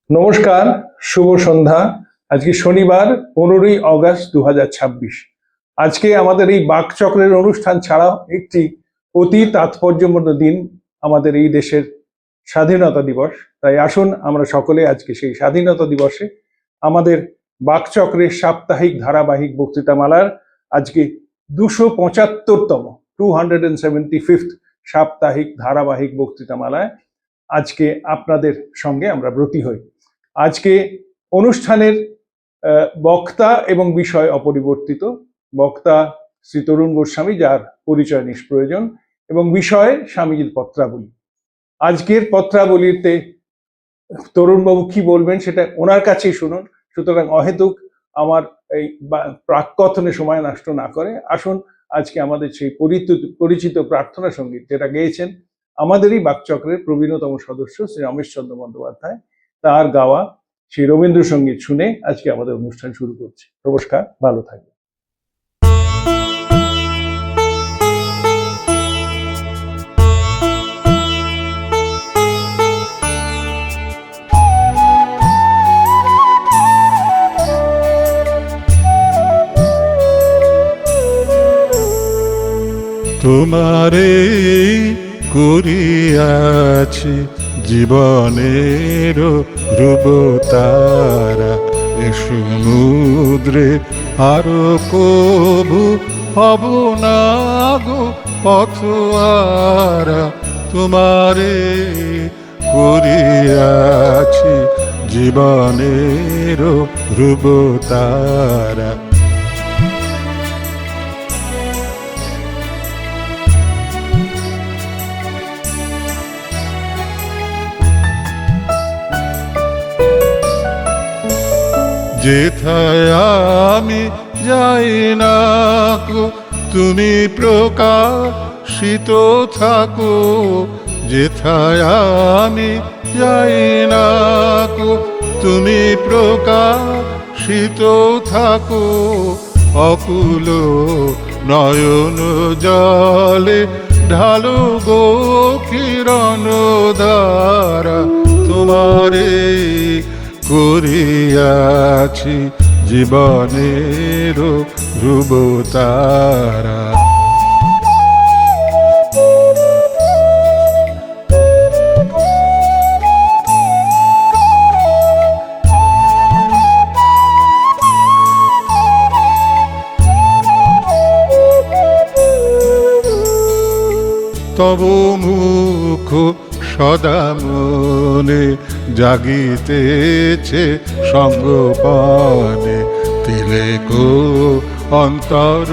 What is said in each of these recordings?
নমস্কার, শুভ সন্ধ্যা। আজকে শনিবার 15ই অগস্ট 2026। আজকে আমাদের এই বাকচক্রের অনুষ্ঠান ছাড়াও একটি অতি তাৎপর্যপূর্ণ দিন, আমাদের এই দেশের স্বাধীনতা দিবস। তাই আসুন আমরা সকলে আজকে সেই স্বাধীনতা দিবসে আমাদের বাকচক্রের সাপ্তাহিক ধারাবাহিক বক্তৃতামালার আজকে 275তম 275th সাপ্তাহিক ধারাবাহিক বক্তৃতামালায় আজকে আপনাদের সঙ্গে আমরা ব্রতী হই। আজকে অনুষ্ঠানের বক্তা এবং বিষয় অপরিবর্তিত। বক্তা শ্রী তরুণ গোস্বামী, যার পরিচয় নিষ্প্রয়োজন, এবং বিষয় স্বামীজির পত্রাবলী। আজকের পত্রাবলীতে তরুণবাবু কি বলবেন সেটা ওনার কাছেই শুনুন। সুতরাং অহেতুক আমার এই প্রাককথনে সময় নষ্ট না করে আসুন আজকে আমাদের সেই পরিচিত প্রার্থনা সঙ্গীত, যেটা গেয়েছেন আমাদেরই বাকচক্রের প্রবীণতম সদস্য শ্রী রমেশচন্দ্র বন্দ্যোপাধ্যায়, তার গাওয়া সেই রবীন্দ্রসঙ্গীত শুনে আজকে আমাদের অনুষ্ঠান শুরু করছি। নমস্কার, ভালো থাকবেন। তোমারে করিয়াছি জীবনের রূপতারা, এ সমুদ্রে আরো কবু হব না গো পথহারা। তোমারে করিয়াছি জীবনের রূপতারা। যেথায় আমি যাই না গো তুমি প্রকাশিত থাকো, যেথায় আমি যাই না গো তুমি প্রকাশিত থাকো। অকুল নয়ন জলে ঢালো গো কিরণ ধারা। তোমারে করিয়াছি জীবনের রূপতারা। তব মুখ সদা মনে জাগিতেছে সঙ্গপানে, তিলেকো অন্তর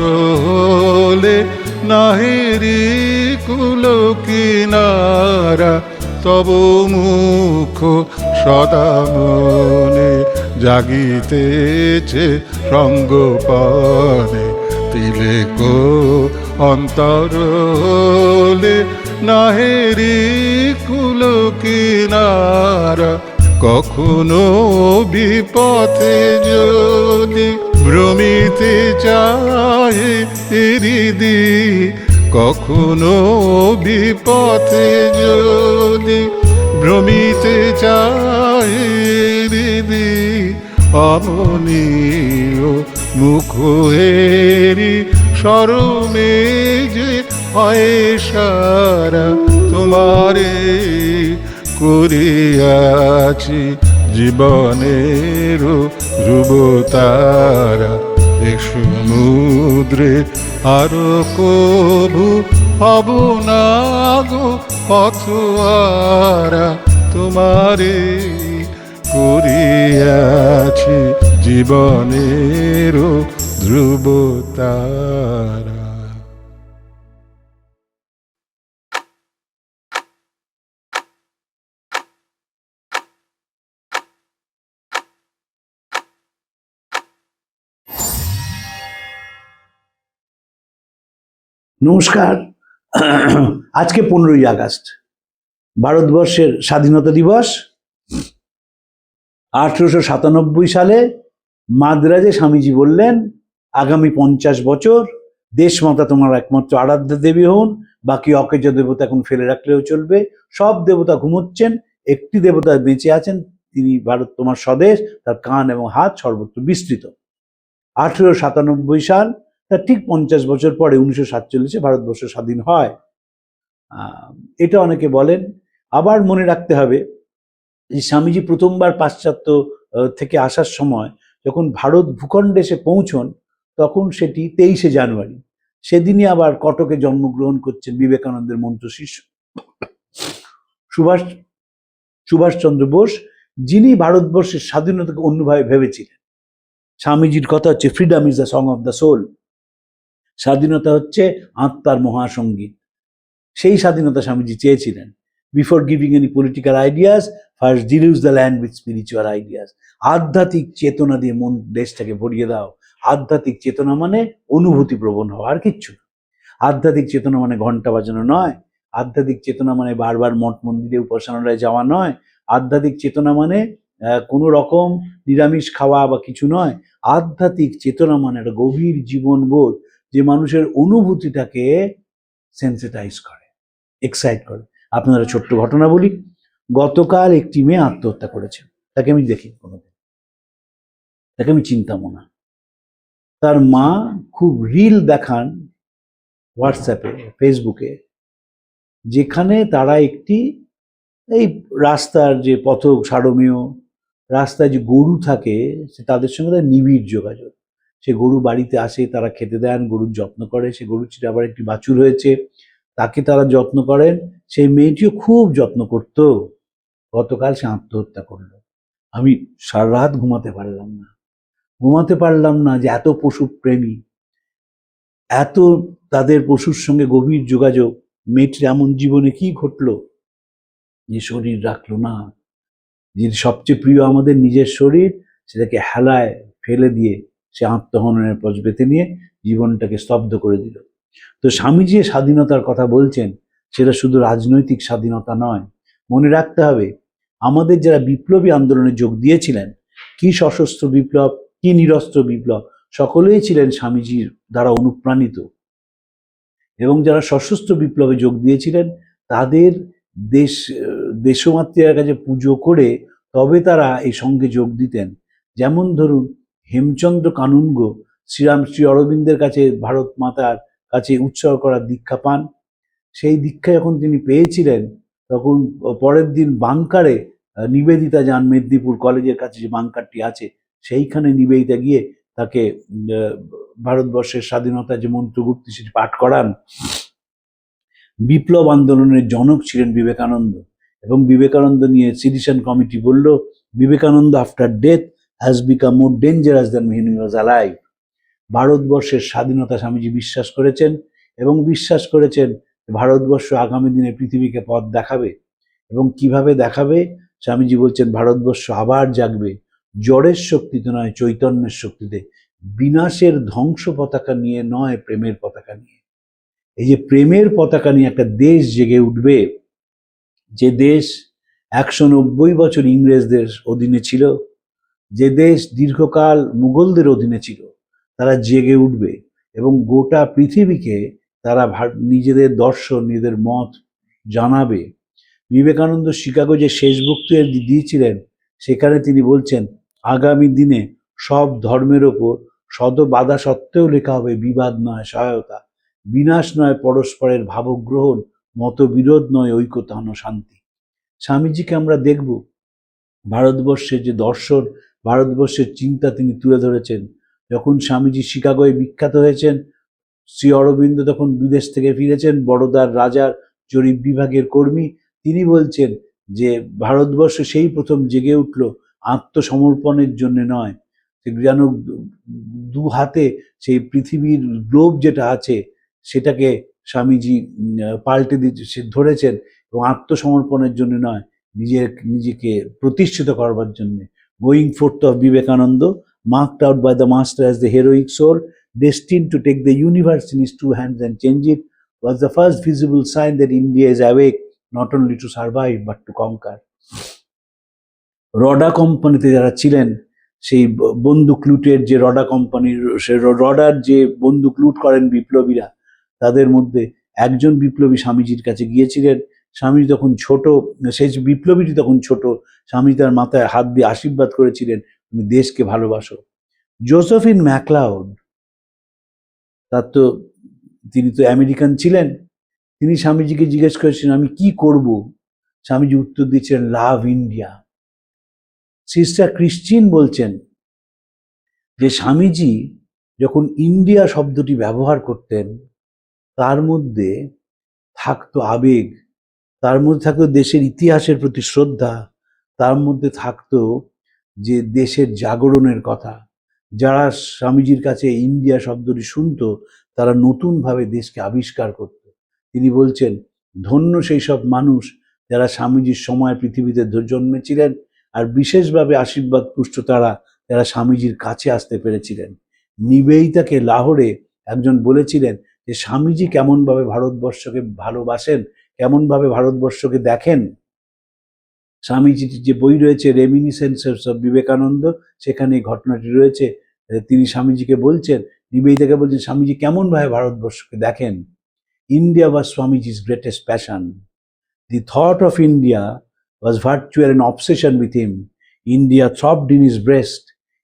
হলে নাহিরি কুল কিনারা। তব মুখ সদা মনে জাগিতেছে সঙ্গপানে, তিলেকো অন্তর হলে নাহেরি কুল কিনারা। কখনো বিপথে যদি ভ্রমিতে চাহে হৃদি, কখনো বিপথে যদি ভ্রমিতে চাহে হৃদি, অমনীয় মুখ হেরি শরমে যে হয় সারা। তোমারে করিয়াছি জীবনের রূপতারা, এ সমুদ্রে আরো কবু হব না গো পথহারা। তোমারে করিয়াছি জীবনের ধ্রুবতারা। নমস্কার। আজকে 15ই আগস্ট, ভারতবর্ষের স্বাধীনতা দিবস। 1897 সালে মাদ্রাজে স্বামীজি বললেন, আগামী 50 বছর দেশমাতা তোমার একমাত্র আরাধ্য দেবী হন, বাকি অকেজ দেবতা এখন ফেলে রাখলেও চলবে। সব দেবতা ঘুমোচ্ছেন, একটি দেবতা বেঁচে আছেন, তিনি ভারত তোমার স্বদেশ, তার কান এবং হাত সর্বত্র বিস্তৃত। 1897 সাল, তার ঠিক 50 বছর পরে 1947-এ ভারতবর্ষ স্বাধীন হয়। এটা অনেকে বলেন। আবার মনে রাখতে হবে যে স্বামীজি প্রথমবার পাশ্চাত্য থেকে আসার সময় যখন ভারত ভূখণ্ডে এসে পৌঁছন, তখন সেটি 23শে জানুয়ারি। সেদিনই আবার কটকে জন্মগ্রহণ করছেন বিবেকানন্দের মন্ত্রশিষ্য সুভাষচন্দ্র বোস, যিনি ভারতবর্ষের স্বাধীনতাকে অন্যভাবে ভেবেছিলেন। স্বামীজির কথা হচ্ছে freedom is the song of the soul, স্বাধীনতা হচ্ছে আত্মার মহাসঙ্গীত। সেই স্বাধীনতা স্বামীজি চেয়েছিলেন। Before giving any political ideas, first deluge the land with spiritual ideas. আধ্যাত্মিক চেতনা দিয়ে মন দেশটাকে ভরিয়ে দাও। আধ্যাত্মিক চেতনা মানে অনুভূতি প্রবণ হওয়া, আর কিচ্ছু না। আধ্যাত্মিক চেতনা মানে ঘন্টা বাজানো নয়। আধ্যাত্মিক চেতনা মানে বারবার মঠ মন্দিরে উপাসনালয়ে যাওয়া নয়। আধ্যাত্মিক চেতনা মানে কোনো রকম নিরামিষ খাওয়া বা কিছু নয়। আধ্যাত্মিক চেতনা মানে একটা গভীর জীবনবোধ, যে মানুষের অনুভূতিটাকে সেন্সিটাইজ করে, এক্সাইট করে। আপনারা ছোট্ট ঘটনা বলি। গতকাল একটি মেয়ে আত্মহত্যা করেছে। তাকে আমি দেখি কোনোদিন, তাকে আমি চিনতামও না। তার মা খুব রিল দেখান হোয়াটসঅ্যাপে, ফেসবুকে, যেখানে তারা একটি এই রাস্তার যে পথ সারমেয় রাস্তায় যে গরু থাকে, সে তাদের সঙ্গে তার নিবিড় যোগাযোগ। সে গরু বাড়িতে আসে, তারা খেতে দেন, গরুর যত্ন করে। সে গরু ছিল আবার একটি বাছুর হয়েছে, তাকে তারা যত্ন করেন। সেই মেয়েটিও খুব যত্ন করত। গতকাল সে আত্মহত্যা করলো। আমি সারা রাত ঘুমাতে পারলাম না যে এত পশু প্রেমী, এত তাদের পশুর সঙ্গে গভীর যোগাযোগ, মেয়েটির এমন জীবনে কি ঘটলো যে শরীর রাখলো না। যে সবচেয়ে প্রিয় আমাদের নিজের শরীর, সেটাকে হেলায় ফেলে দিয়ে সে আত্মহননের পথ বেঁধে নিয়ে জীবনটাকে স্তব্ধ করে দিল। তো স্বামীজি স্বাধীনতার কথা বলছেন, সেটা শুধু রাজনৈতিক স্বাধীনতা নয়। মনে রাখতে হবে, আমাদের যারা বিপ্লবী আন্দোলনে যোগ দিয়েছিলেন, কি সশস্ত্র বিপ্লব, কি নিরস্ত্র বিপ্লব, সকলেই ছিলেন স্বামীজির দ্বারা অনুপ্রাণিত। এবং যারা সশস্ত্র বিপ্লবে যোগ দিয়েছিলেন, তাদের দেশমাতৃকার কাছে পুজো করে তবে তারা এই সঙ্গে যোগ দিতেন। যেমন ধরুন, হেমচন্দ্র কানুনগো শ্রী অরবিন্দের কাছে, ভারত মাতার কাছে উৎসর্গ করার দীক্ষা পান। সেই দীক্ষা যখন তিনি পেয়েছিলেন, তখন পরের দিন বাংকারে নিবেদিতা যান, মেদিনীপুর কলেজের কাছে যে বাংকারটি আছে, সেইখানে নিবেদিতা গিয়ে তাকে ভারতবর্ষের স্বাধীনতা যে মন্ত্রগুপ্তি সেটি পাঠ করান। বিপ্লব আন্দোলনের জনক ছিলেন বিবেকানন্দ, এবং বিবেকানন্দ নিয়ে সিডিশন কমিটি বলল, Vivekananda after death has become more dangerous than when he was alive। ভারতবর্ষের স্বাধীনতা স্বামীজি বিশ্বাস করেছেন, এবং বিশ্বাস করেছেন ভারতবর্ষ আগামী দিনে পৃথিবীকে পথ দেখাবে। এবং কিভাবে দেখাবে? স্বামীজি বলছেন, ভারতবর্ষ আবার জাগবে, জড়ের শক্তিতে নয়, চৈতন্যের শক্তিতে। বিনাশের ধ্বংস পতাকা নিয়ে নয়, প্রেমের পতাকা নিয়ে। এই যে প্রেমের পতাকা নিয়ে একটা দেশ জেগে উঠবে, যে দেশ 190 বছর ইংরেজদের অধীনে ছিল, যে দেশ দীর্ঘকাল মুঘলদের অধীনে ছিল, তারা জেগে উঠবে এবং গোটা পৃথিবীকে তারা নিজেদের দর্শন, নিজেদের মত জানাবে। বিবেকানন্দ শিকাগো যে শেষ বক্তৃতা দিয়েছিলেন, সেখানে তিনি বলছেন, আগামী দিনে সব ধর্মের ওপর শত বাধা সত্ত্বেও লেখা হবে বিবাদ নয় সহায়তা, বিনাশ নয় পরস্পরের ভাবগ্রহণ, মতবিরোধ নয় ঐকতান শান্তি। স্বামীজিকে আমরা দেখব, ভারতবর্ষের যে দর্শন, ভারতবর্ষের চিন্তা তিনি তুলে ধরেছেন। যখন স্বামীজি শিকাগোয় বিখ্যাত হয়েছেন, শ্রী অরবিন্দ তখন বিদেশ থেকে ফিরেছেন, বড়োদার রাজার জরিপ বিভাগের কর্মী। তিনি বলছেন যে ভারতবর্ষ সেই প্রথম জেগে উঠল আত্মসমর্পণের জন্য নয়, যেন দু হাতে সেই পৃথিবীর গ্লোব যেটা আছে সেটাকে স্বামীজি পাল্টে দিতে ধরেছেন, এবং আত্মসমর্পণের জন্য নয়, নিজেকে প্রতিষ্ঠিত করবার জন্য। Going fourth of Vivekananda, marked out by the master as the heroic soul, destined to take the universe in his two hands and change it, was the first visible sign that India is awake, not only to survive but to conquer. রডা কোম্পানিতে যারা ছিলেন, সেই বন্দুক লুটের যে রডা কোম্পানির, সে রডার যে বন্দুক লুট করেন বিপ্লবীরা, তাদের মধ্যে একজন বিপ্লবী স্বামীজির কাছে গিয়েছিলেন স্বামীজি তখন ছোট, সেই বিপ্লবীটি তখন ছোট। স্বামীজি তার মাথায় হাত দিয়ে আশীর্বাদ করেছিলেন, তুমি দেশকে ভালোবাসো। জোসেফিন ম্যাকলাউড, তিনি তো আমেরিকান ছিলেন, তিনি স্বামীজিকে জিজ্ঞেস করেছিলেন আমি কি করব। স্বামীজি উত্তর দিয়েছিলেন লাভ ইন্ডিয়া। সিস্টার ক্রিশ্চিন বলছেন যে স্বামীজি যখন ইন্ডিয়া শব্দটি ব্যবহার করতেন তার মধ্যে থাকতো আবেগ, তার মধ্যে থাকতো দেশের ইতিহাসের প্রতি শ্রদ্ধা, তার মধ্যে থাকতো যে দেশের জাগরণের কথা। যারা স্বামীজির কাছে ইন্ডিয়া শব্দটি শুনতো তারা নতুনভাবে দেশকে আবিষ্কার করত। তিনি বলছেন ধন্য সেই সব মানুষ যারা স্বামীজির সময় পৃথিবীতে জন্মেছিলেন, আর বিশেষভাবে আশীর্বাদ পুষ্ট তারা যারা স্বামীজির কাছে আসতে পেরেছিলেন। নিবেদিতাকে লাহোরে একজন বলেছিলেন যে স্বামীজি কেমনভাবে ভারতবর্ষকে ভালোবাসেন, কেমনভাবে ভারতবর্ষকে দেখেন। স্বামীজির যে বই রয়েছে রেমিনিসেন্সেস অফ বিবেকানন্দ, সেখানে এই ঘটনাটি রয়েছে। তিনি স্বামীজিকে বলছেন, নিবেদিতাকে বলছেন স্বামীজি কেমনভাবে ভারতবর্ষকে দেখেন। ইন্ডিয়া ওয়াজ স্বামীজি's greatest passion. The thought of India was virtual an obsession with him. India throbbed in his breast.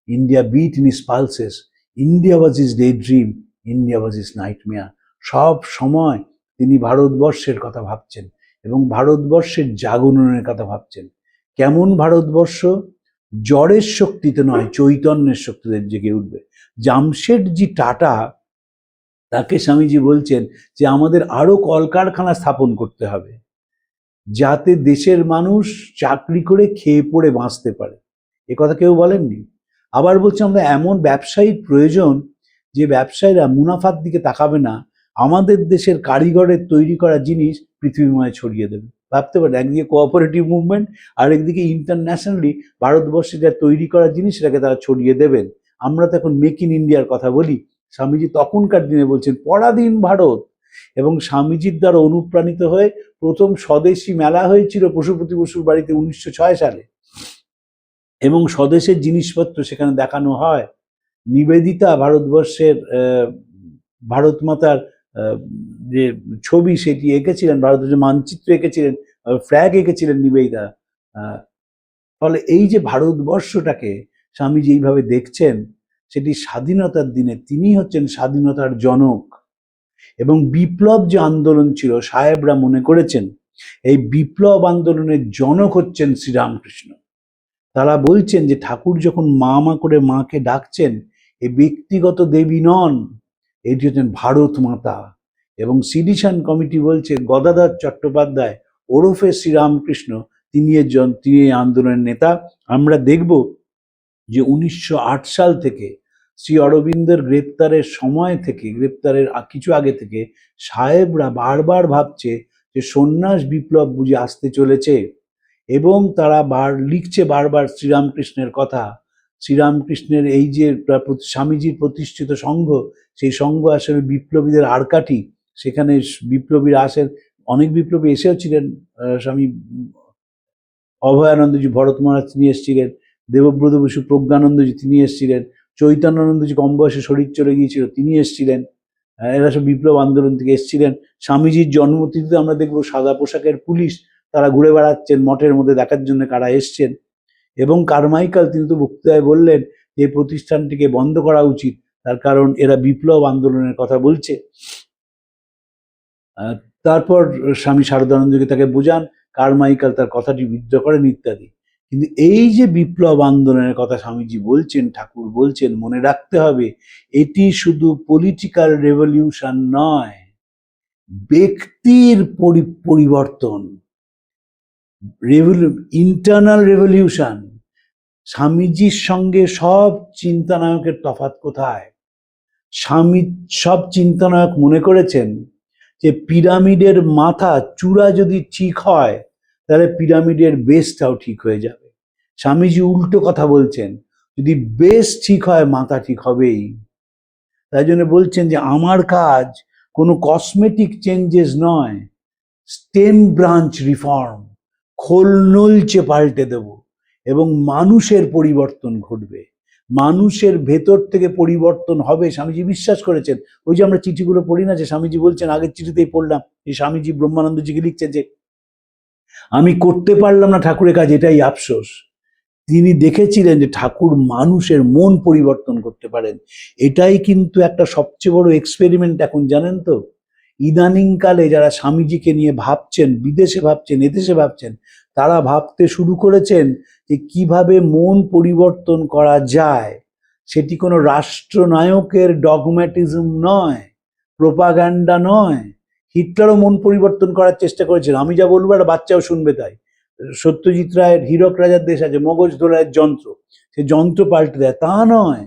India beat in his pulses. India was his daydream. India was his nightmare. সব সময় তিনি ভারতবর্ষের কথা ভাবছেন এবং ভারতবর্ষের জাগরণের কথা ভাবছেন। কেমন ভারতবর্ষ? জ্বরের শক্তিতে নয়, চৈতন্যের শক্তিতে জেগে উঠবে। জামশেদজি টাটা, তাকে স্বামীজি বলছেন যে আমাদের আরো কলকারখানা স্থাপন করতে হবে যাতে দেশের মানুষ চাকরি করে খেয়ে পড়ে বাঁচতে পারে। এ কথা কেউ বলেননি। আবার বলছে আমরা এমন ব্যবসায়িক প্রয়োজন যে ব্যবসায়ীরা মুনাফার দিকে তাকাবে না, আমাদের দেশের কারিগরের তৈরি করা জিনিস পৃথিবীময় ছড়িয়ে দেবে। ভাবতে পারেন, একদিকে কোঅপারেটিভ মুভমেন্ট আর একদিকে ইন্টারন্যাশনালি ভারতবর্ষে যা তৈরি করা জিনিস সেটাকে তারা ছড়িয়ে দেবেন। আমরা তো এখন মেক ইন ইন্ডিয়ার কথা বলি। স্বামীজি তখনকার দিনে বলছেন পরাধীন ভারত, এবং স্বামীজির দ্বারা অনুপ্রাণিত হয়ে প্রথম স্বদেশী মেলা হয়েছিল পশুপতি বসুর বাড়িতে 1906 সালে, এবং স্বদেশের জিনিসপত্র সেখানে দেখানো হয়। নিবেদিতা ভারতবর্ষের ভারত মাতার যে ছবি সেটি এঁকেছিলেন, ভারতের যে মানচিত্র এঁকেছিলেন, ফ্ল্যাগ এঁকেছিলেন নিবেদিতা। ফলে এই যে ভারতবর্ষটাকে স্বামীজি এইভাবে দেখছেন, সেটি স্বাধীনতার দিনে তিনি হচ্ছেন স্বাধীনতার জনক। এবং বিপ্লব যে আন্দোলন ছিল, সাহেবরা মনে করেছেন এই বিপ্লব আন্দোলনের জনক হচ্ছেন শ্রীরামকৃষ্ণ। তারা বলছেন যে ঠাকুর যখন মা মা করে মাকে ডাকছেন, এই ব্যক্তিগত দেবী নন, এটি হচ্ছেন ভারত মাতা। এবং সিডিশন কমিটি বলছে গদাধর চট্টোপাধ্যায় ওরফে শ্রীরামকৃষ্ণ তিনি এই আন্দোলনের নেতা। আমরা দেখব যে 1908 সাল থেকে শ্রী অরবিন্দের গ্রেপ্তারের সময় থেকে, গ্রেপ্তারের কিছু আগে থেকে সাহেবরা বারবার ভাবছে যে সন্ন্যাস বিপ্লব বুঝি আসতে চলেছে, এবং তারা লিখছে বারবার শ্রীরামকৃষ্ণের কথা। শ্রীরামকৃষ্ণের এই যে স্বামীজির প্রতিষ্ঠিত সংঘ, সেই সংঘ আসলে বিপ্লবীদের আড়কাঠি। সেখানে বিপ্লবীরা আসেন, অনেক বিপ্লবী এসেও ছিলেন। স্বামী অভয়ানন্দজি ভরত মহারাজ তিনি এসেছিলেন, দেবব্রত বসু প্রজ্ঞানন্দজি তিনি এসেছিলেন, চৈতন্যানন্দজি কম বয়সে শরীর চলে গিয়েছিল তিনি এসেছিলেন। এরা সব বিপ্লব আন্দোলন থেকে এসেছিলেন। স্বামীজির জন্মতিথিতে আমরা দেখবো সাদা পোশাকের পুলিশ তারা ঘুরে বেড়াচ্ছেন মঠের মধ্যে দেখার জন্য কারা এসছেন। এবং কারমাইকাল তিনি তো বক্তৃতায় বললেন যে প্রতিষ্ঠানটিকে বন্ধ করা উচিত, তার কারণ এরা বিপ্লব আন্দোলনের কথা বলছে। তারপর স্বামী শারদানন্দকে তাকে বোঝান, কারমাইকাল তার কথাটি বিদ্রোহ করেন ইত্যাদি। কিন্তু এই যে বিপ্লব আন্দোলনের কথা স্বামীজি বলছেন, ঠাকুর বলছেন, মনে রাখতে হবে এটি শুধু পলিটিক্যাল রেভলিউশন নয়, ব্যক্তির পরিবর্তন, ইন্টারনাল রেভলিউশন। স্বামীজির সঙ্গে সব চিন্তানায়কের তফাৎ কোথায়? সব চিন্তানায়ক মনে করেছেন যে পিরামিডের মাথা চূড়া যদি ঠিক হয় তাহলে পিরামিডের বেসটাও ঠিক হয়ে যাবে। স্বামীজি উল্টো কথা বলছেন, যদি বেস ঠিক হয় মাথা ঠিক হবেই। তাই জন্য বলছেন যে আমার কাজ কোনো কসমেটিক চেঞ্জেস নয়, স্টেম ব্রাঞ্চ রিফর্ম, খোল নলচে পাল্টে দেব, এবং মানুষের পরিবর্তন ঘটবে, মানুষের ভেতর থেকে পরিবর্তন হবে। স্বামীজি বিশ্বাস করেছেন। ওই যে আমরা চিঠিগুলো পড়ি না, যে স্বামীজি বলছেন, আগের চিঠিতেই পড়লাম, এই স্বামীজি ব্রহ্মানন্দজিকে লিখছেন যে আমি করতে পারলাম না ঠাকুরের কাজ, এটাই আফসোস। তিনি দেখেছিলেন যে ঠাকুর মানুষের মন পরিবর্তন করতে পারেন। এটাই কিন্তু একটা সবচেয়ে বড় এক্সপেরিমেন্ট এখন, জানেন তো। ইদানিং কালে যারা স্বামীজিকে নিয়ে ভাবছেন, বিদেশে ভাবছেন, এদেশে ভাবছেন, তারা ভাবতে শুরু করেছেন যে কিভাবে মন পরিবর্তন করা যায়। সেটি কোনো রাষ্ট্রনায়কের ডগম্যাটিজম নয়, প্রোপাগান্ডা নয়। হিটলারও মন পরিবর্তন করার চেষ্টা করেছেন। আমি যা বলবো একটা বাচ্চাও শুনবে তাই। সত্যজিৎ রায়ের হীরক রাজার দেশ আছে, মগজ ধোলাইয়ের যন্ত্র, সে যন্ত্র পাল্টে দেয়, তা নয়।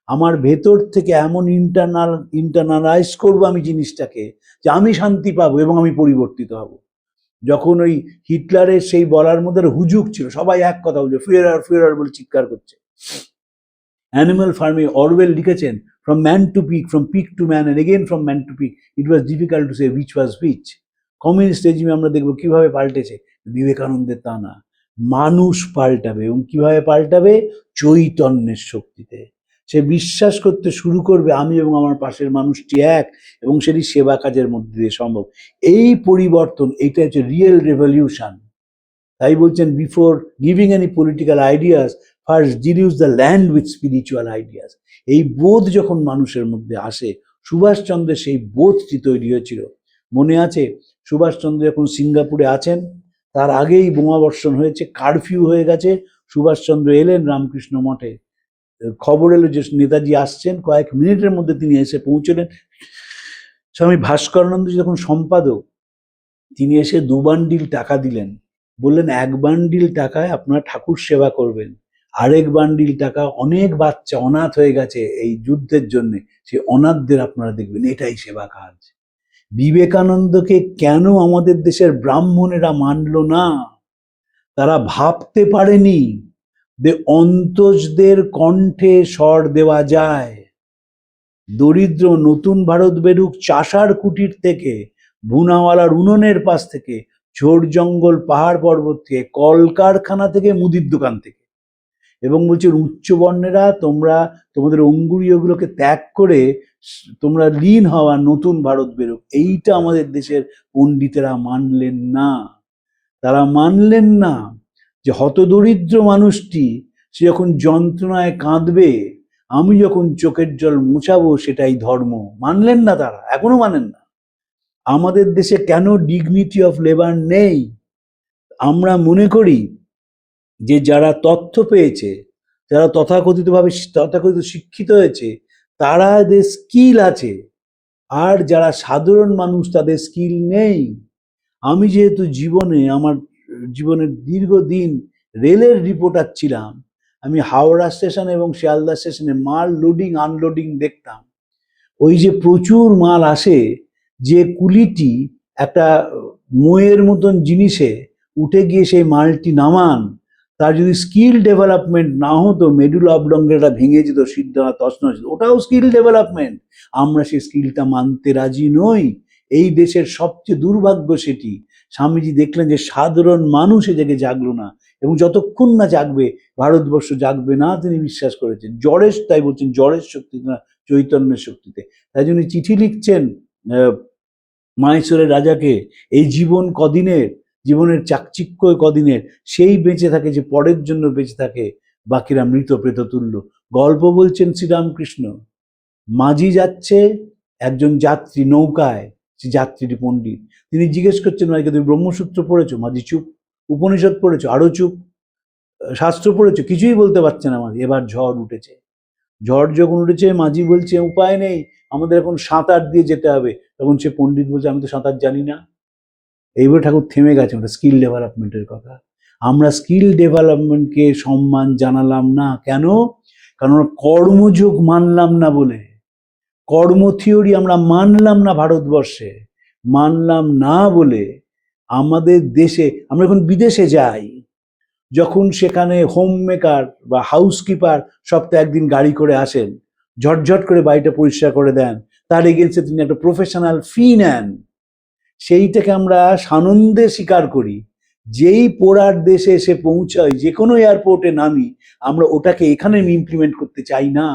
আমার ভেতর থেকে এমন ইন্টারনালাইজ করবো আমি জিনিসটাকে, যে আমি শান্তি পাবো এবং আমি পরিবর্তিত হব। যখন ওই হিটলারের সেই বলার মধ্যে হুজুক ছিল, সবাই এক কথা বলছে, ফিউরার ফিউরার বলে চিৎকার করছে। অ্যানিমাল ফার্মে অরওয়েল লিখেছেন, from man to pig, from pig to man and again from man to pig, it was difficult to say which was which. Communist রেজিমে আমরা দেখবো কিভাবে পাল্টেছে। বিবেকানন্দের তা না, মানুষ পাল্টাবে। এবং কিভাবে পাল্টাবে? চৈতন্যের শক্তিতে। সে বিশ্বাস করতে শুরু করবে আমি এবং আমার পাশের মানুষটি এক, এবং সেটি সেবা কাজের মধ্যে দিয়ে সম্ভব। এই পরিবর্তন, এইটা হচ্ছে রিয়েল রেভলিউশন। তাই বলছেন, before giving any political ideas, first deluge the land with spiritual ideas. এই বোধ যখন মানুষের মধ্যে আসে, সুভাষচন্দ্রের সেই বোধটি তৈরি হয়েছিল। মনে আছে সুভাষচন্দ্র যখন সিঙ্গাপুরে আছেন, তার আগেই বোমাবর্ষণ হয়েছে, কারফিউ হয়ে গেছে। সুভাষচন্দ্র এলেন রামকৃষ্ণ মঠে, খবর এলো যে নেতাজি আসছেন, কয়েক মিনিটের মধ্যে তিনি এসে পৌঁছলেন। স্বামী ভাস্করানন্দজি যখন সম্পাদক, তিনি এসে 2 বান্ডিল টাকা দিলেন, বললেন 1 বান্ডিল টাকায় আপনারা ঠাকুর সেবা করবেন, আরেক বান্ডিল টাকা অনেক বাচ্চা অনাথ হয়ে গেছে এই যুদ্ধের জন্য, সেই অনাথদের আপনারা দেখবেন, এটাই সেবা কাজ। বিবেকানন্দকে কেন আমাদের দেশের ব্রাহ্মণেরা মানল না? তারা ভাবতে পারেনি যে অন্তজদের কণ্ঠে স্বর দেওয়া যায়। দরিদ্র নতুন ভারত বেরুক চাষার কুটির থেকে, ভুনাওয়ালার উনুনের পাশ থেকে, ঝোড় জঙ্গল পাহাড় পর্বত থেকে, কলকারখানা থেকে, মুদির দোকান থেকে। এবং বলছে উচ্চ বর্ণেরা তোমরা তোমাদের অঙ্গুরীয়গুলোকে ত্যাগ করে তোমরা লীন হওয়া, নতুন ভারত বেরুক। এইটা আমাদের দেশের পণ্ডিতেরা মানলেন না। তারা মানলেন না যে হতদরিদ্র মানুষটি সে যখন যন্ত্রণায় কাঁদবে, আমি যখন চোখের জল মুছাবো, সেটাই ধর্ম। মানলেন না তারা, এখনো মানেন না। আমাদের দেশে কেন ডিগনিটি অফ লেবার নেই? আমরা মনে করি যে যারা তথ্য পেয়েছে, যারা তথাকথিত শিক্ষিত হয়েছে, তাদের স্কিল আছে, আর যারা সাধারণ মানুষ তাদের স্কিল নেই। আমি যেহেতু আমার জীবনের দীর্ঘদিন রেলের রিপোর্টার ছিলাম, আমি হাওড়া স্টেশন এবং শিয়ালদা স্টেশনে মাল লোডিং আনলোডিং দেখতাম। ওই যে প্রচুর মাল আসে, যে কুলিটি একটা মোয়ের মতন জিনিসে উঠে গিয়ে সেই মালটি নামান, তার যদি স্কিল ডেভেলপমেন্ট না হতো, মেডুলা অবলঙ্গেটা ভেঙে যেত, সিদ্ধা তছনছ। ওটাও স্কিল ডেভেলপমেন্ট। আমরা সেই স্কিলটা মানতে রাজি নই। এই দেশের সবচেয়ে দুর্ভাগ্য সেটি। স্বামীজি দেখলেন যে সাধারণ মানুষ এ জেগে জাগলো না, এবং যতক্ষণ না জাগবে ভারতবর্ষ জাগবে না, তিনি বিশ্বাস করেছেন। তাই বলছেন জ্বরের শক্তিতে না, চৈতন্যের শক্তিতে। তাই জন্য চিঠি লিখছেন মাহেশ্বরের রাজাকে, এই জীবন কদিনের, জীবনের চাকচিক্য কদিনের, সেই বেঁচে থাকে যে পরের জন্য বেঁচে থাকে, বাকিরা মৃত প্রেত তুল্য। গল্প বলছেন শ্রীরামকৃষ্ণ। মাঝি যাচ্ছে, একজন যাত্রী নৌকায়, সে যাত্রীটি পণ্ডিত। তিনি জিজ্ঞেস করছেন মাঝিকে, তুমি ব্রহ্মসূত্র পড়েছো? মাঝি চুপ। উপনিষদ পড়েছো? আরো চুপ। শাস্ত্র পড়েছো? কিছুই বলতে পারছে না মাঝি। এবার ঝড় উঠেছে। ঝড় যখন উঠেছে, মাঝি বলছে উপায় নেই, আমাদের এখন সাঁতার দিয়ে যেতে হবে। তখন সে পণ্ডিত বলছে, আমি তো সাঁতার জানি না। এইবার ঠাকুর থেমে গেছে। ওটা স্কিল ডেভেলপমেন্টের কথা। আমরা স্কিল ডেভেলপমেন্টকে সম্মান জানালাম না। কেন? কারণ কর্মযোগ মানলাম না বলে। কর্ম থিওরি আমরা মানলাম না ভারতবর্ষে। মানলাম না বলে আমাদের দেশে, আমরা এখন বিদেশে যাই, যখন সেখানে হোম মেকার বা হাউসকিপার সপ্তাহে একদিন গাড়ি করে আসেন, ঝটঝট করে বাড়িটা পরিষ্কার করে দেন, তার এগেন্সে তিনি একটা প্রফেশনাল ফি নেন, সেইটাকে আমরা সানন্দে স্বীকার করি। যেই পোড়ার দেশে এসে পৌঁছায়, যে কোনো এয়ারপোর্টে নামি, আমরা ওটাকে এখানে ইমপ্লিমেন্ট করতে চাই না।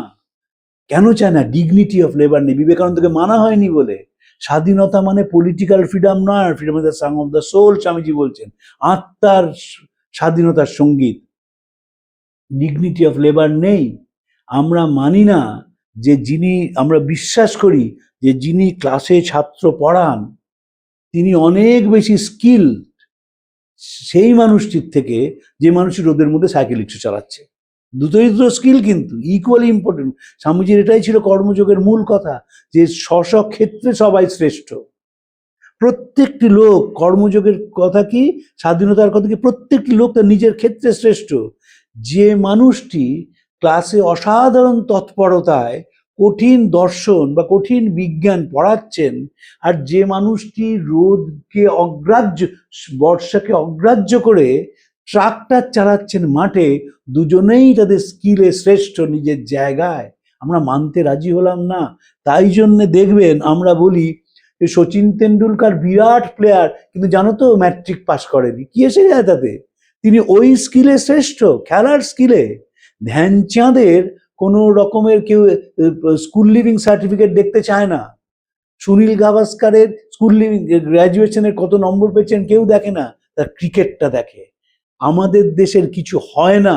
কেন চায় না? ডিগনিটি অফ লেবার নেই। বিবেকানন্দকে মানা হয়নি বলে। স্বাধীনতা মানে পলিটিক্যাল ফ্রিডম নয়, freedom is the song of the soul, Swamiji বলছেন। আত্মার স্বাধীনতার সঙ্গীত। ডিগনিটি অফ লেবার নেই। আমরা মানি না যে আমরা বিশ্বাস করি যে যিনি ক্লাসে ছাত্র পড়ান তিনি অনেক বেশি স্কিল সেই মানুষটির থেকে যে মানুষটি রোদের মধ্যে সাইকেল রিক্সা চালাচ্ছে। দুটোই দুটো স্কিল, কিন্তু ইকুয়ালি ইম্পর্টেন্ট। স্বামীজির এটাই ছিল কর্মযোগের মূল কথা, যে স্ব ক্ষেত্রে সবাই শ্রেষ্ঠ। প্রত্যেকটি লোক, কর্মযোগের কথা কি, স্বাধীনতার কথা কি, প্রত্যেকটি লোক তার নিজের ক্ষেত্রে শ্রেষ্ঠ। যে মানুষটি ক্লাসে অসাধারণ তৎপরতায় কঠিন দর্শন বা কঠিন বিজ্ঞান পড়াচ্ছেন, আর যে মানুষটি রোদকে বর্ষাকে অগ্রাহ্য করে ট্রাক্টর চালাচ্ছেন মাঠে, দুজনেই তাদের স্কিলে শ্রেষ্ঠ নিজের জায়গায়। আমরা মানতে রাজি হলাম না। তাই জন্যে দেখবেন আমরা বলি সচিন তেন্ডুলকার বিরাট প্লেয়ার, কিন্তু জানো তো ম্যাট্রিক পাস করেনি, কি এসে যায় তাতে? তিনি ওই স্কিলে শ্রেষ্ঠ, খেলার স্কিলে। ধ্যানচাঁদের কোনো রকমের কেউ স্কুল লিভিং সার্টিফিকেট দেখতে চায় না। সুনীল গাভাস্কারের স্কুল লিভিং গ্র্যাজুয়েশনের কত নম্বর পেয়েছেন কেউ দেখে না, তার ক্রিকেটটা দেখে। আমাদের দেশের কিছু হয় না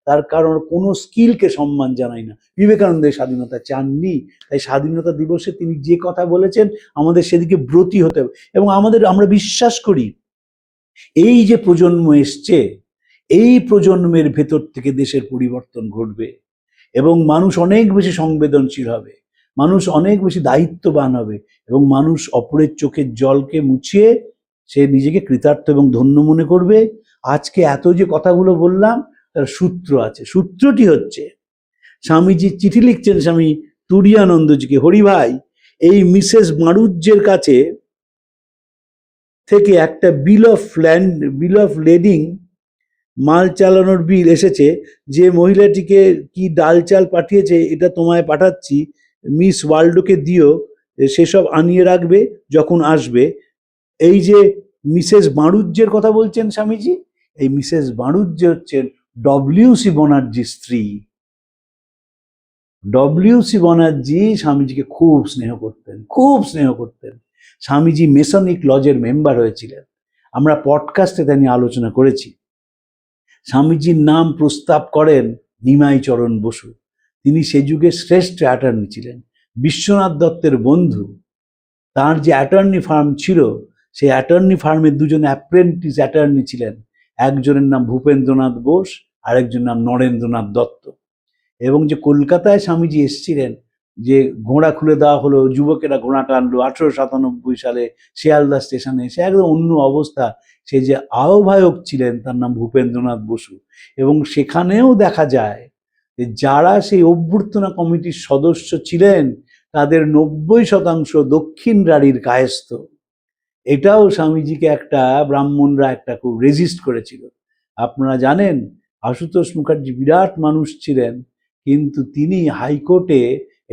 তার কারণ কোনো স্কিলকে সম্মান জানায় না। বিবেকানন্দের স্বাধীনতা চাননি, তাই স্বাধীনতা দিবসে তিনি যে কথা বলেছেন আমাদের সেদিকে ব্রতী হতে হবে। এবং আমরা বিশ্বাস করি এই যে প্রজন্ম এসছে, এই প্রজন্মের ভেতর থেকে দেশের পরিবর্তন ঘটবে এবং মানুষ অনেক বেশি সংবেদনশীল হবে, মানুষ অনেক বেশি দায়িত্ববান হবে, এবং মানুষ অপরের চোখের জলকে মুছিয়ে সে নিজেকে কৃতার্থ এবং ধন্য মনে করবে। আজকে এত যে কথাগুলো বললাম তার সূত্র আছে। সূত্রটি হচ্ছে, স্বামীজি চিঠি লিখছেন স্বামী তুরীয়ানন্দজিকে, হরি ভাই, এই মিসেস মারুজ্যের কাছে থেকে একটা বিল অফ লেডিং, মাল চালানোর বিল এসেছে। যে মহিলাটিকে কি ডাল চাল পাঠিয়েছে এটা তোমায় পাঠাচ্ছি, মিস ওয়ার্ল্ডকে দিও, সেসব আনিয়ে রাখবে যখন আসবে। এই যে মিসেস বাণুজ্যের কথা বলছেন স্বামীজি, এই মিসেস বাণুজ্য হচ্ছেন ডব্লিউ.সি. ব্যানার্জির স্ত্রী। ডব্লিউ.সি. ব্যানার্জি স্বামীজিকে খুব স্নেহ করতেন। স্বামীজি মেসনিক লজের মেম্বার হয়েছিলেন, আমরা পডকাস্টে তা নিয়ে আলোচনা করেছি। স্বামীজির নাম প্রস্তাব করেন নিমাই চরণ বসু, তিনি সে যুগের শ্রেষ্ঠ অ্যাটর্নি ছিলেন, বিশ্বনাথ দত্তের বন্ধু। তার যে অ্যাটর্নি ফার্ম ছিল, সেই অ্যাটর্নি ফার্মের দুজন অ্যাপ্রেন্টিস অ্যাটর্নি ছিলেন, একজনের নাম ভূপেন্দ্রনাথ বোস, আরেকজনের নাম নরেন্দ্রনাথ দত্ত। এবং যে কলকাতায় স্বামীজি এসেছিলেন, যে ঘোড়া খুলে দেওয়া হলো, যুবকেরা ঘোড়া টানলো 1897 সালে শিয়ালদা স্টেশনে, সে একদম অন্য অবস্থা। সে যে আহ্বায়ক ছিলেন তার নাম ভূপেন্দ্রনাথ বসু। এবং সেখানেও দেখা যায় যে যারা সেই অভ্যর্থনা কমিটির সদস্য ছিলেন তাদের 90% দক্ষিণ রাঢ়ীর কায়স্থ। এটাও স্বামীজিকে ব্রাহ্মণরা খুব রেজিস্ট করেছিল। আপনারা জানেন আশুতোষ মুখার্জি বিরাট মানুষ ছিলেন, কিন্তু তিনি হাইকোর্টে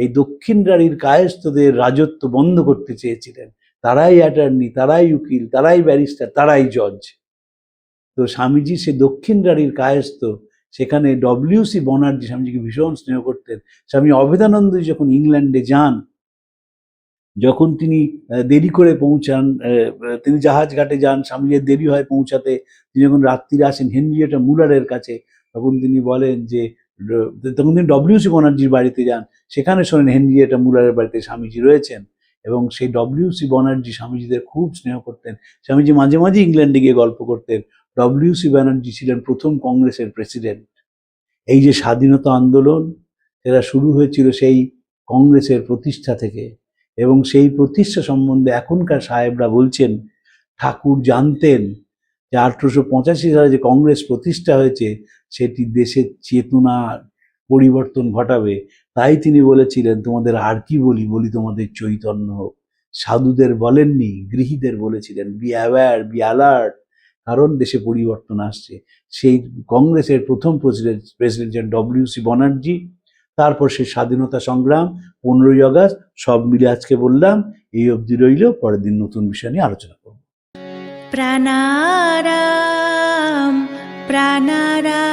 এই দক্ষিণ রাঢ়ীর কায়স্থদের রাজত্ব বন্ধ করতে চেয়েছিলেন। তারাই অ্যাটর্নি, তারাই উকিল, তারাই ব্যারিস্টার, তারাই জজ। তো স্বামীজি সে দক্ষিণ রাঢ়ীর কায়স্থ, সেখানে ডব্লিউ.সি. ব্যানার্জি স্বামীজিকে ভীষণ স্নেহ করতেন। স্বামী অভেদানন্দ যখন ইংল্যান্ডে যান, যখন তিনি দেরি করে পৌঁছান, তিনি জাহাজ ঘাটে যান, স্বামীজির দেরি হয় পৌঁছাতে, তিনি যখন রাত্রিরে আসেন হেনরিয়েটা মুলারের কাছে, তখন তিনি বলেন যে, তখন তিনি ডব্লিউ.সি. ব্যানার্জির বাড়িতে যান, সেখানে শোনেন হেনরিয়েটা মুলারের বাড়িতে স্বামীজি রয়েছেন। এবং সেই ডব্লিউ.সি. ব্যানার্জি স্বামীজিদের খুব স্নেহ করতেন। স্বামীজি মাঝে মাঝে ইংল্যান্ডে গিয়ে গল্প করতেন। ডব্লিউ.সি. ব্যানার্জি ছিলেন প্রথম কংগ্রেসের প্রেসিডেন্ট। এই যে স্বাধীনতা আন্দোলন, সেটা শুরু হয়েছিল সেই কংগ্রেসের প্রতিষ্ঠা থেকে। এবং সেই প্রতিষ্ঠা সম্বন্ধে এখনকার সাহেবরা বলছেন, ঠাকুর জানতেন যে 1885 সালে যে কংগ্রেস প্রতিষ্ঠা হয়েছে সেটি দেশের চেতনা পরিবর্তন ঘটাবে। তাই তিনি বলেছিলেন, তোমাদের আর কি বলি, তোমাদের চৈতন্য হোক। সাধুদের বলেননি, গৃহীদের বলেছিলেন, বি অ্যাওয়্যার, বি অ্যালার্ট, কারণ দেশে পরিবর্তন আসছে। সেই কংগ্রেসের প্রথম প্রেসিডেন্ট ডব্লিউ.সি. ব্যানার্জি। তারপর সেই স্বাধীনতা সংগ্রাম, 15ই আগস্ট, সব মিলে আজকে বললাম এই অবধি রইল। পরের দিন নতুন বিষয় নিয়ে আলোচনা করব। প্রাণারাম প্রাণারাম।